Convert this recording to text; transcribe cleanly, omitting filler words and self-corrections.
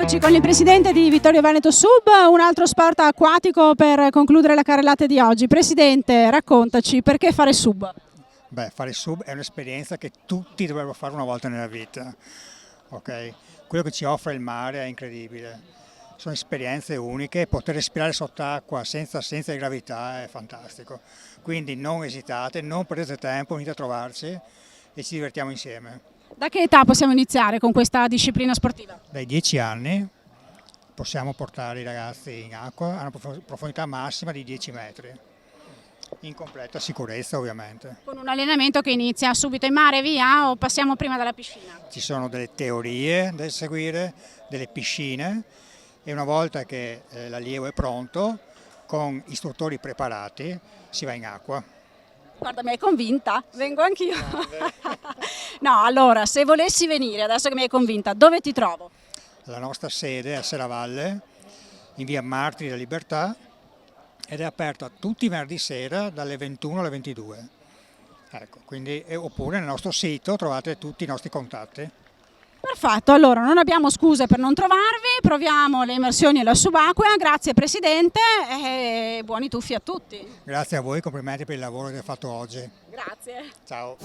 Eccoci con il presidente di Vittorio Veneto Sub, un altro sport acquatico per concludere la carrellata di oggi. Presidente, raccontaci perché fare sub? Beh, fare sub è un'esperienza che tutti dovrebbero fare una volta nella vita, ok? Quello che ci offre il mare è incredibile, sono esperienze uniche, poter respirare sott'acqua senza gravità è fantastico, quindi non esitate, non perdete tempo, venite a trovarci e ci divertiamo insieme. Da che età possiamo iniziare con questa disciplina sportiva? Dai 10 anni possiamo portare i ragazzi in acqua a una profondità massima di 10 metri, in completa sicurezza ovviamente. Con un allenamento che inizia subito in mare, via, o passiamo prima dalla piscina? Ci sono delle teorie da seguire, delle piscine e una volta che l'allievo è pronto, con istruttori preparati, si va in acqua. Guarda, mi hai convinta, vengo anch'io. No, allora, se volessi venire, adesso che mi hai convinta, dove ti trovo? La nostra sede è a Serravalle, in via Martiri della Libertà, ed è aperta tutti i venerdì sera dalle 21 alle 22. Ecco, quindi, oppure nel nostro sito trovate tutti i nostri contatti. Perfetto, allora non abbiamo scuse per non trovarvi, proviamo le immersioni e la subacquea. Grazie Presidente e buoni tuffi a tutti. Grazie a voi, complimenti per il lavoro che avete fatto oggi. Grazie. Ciao.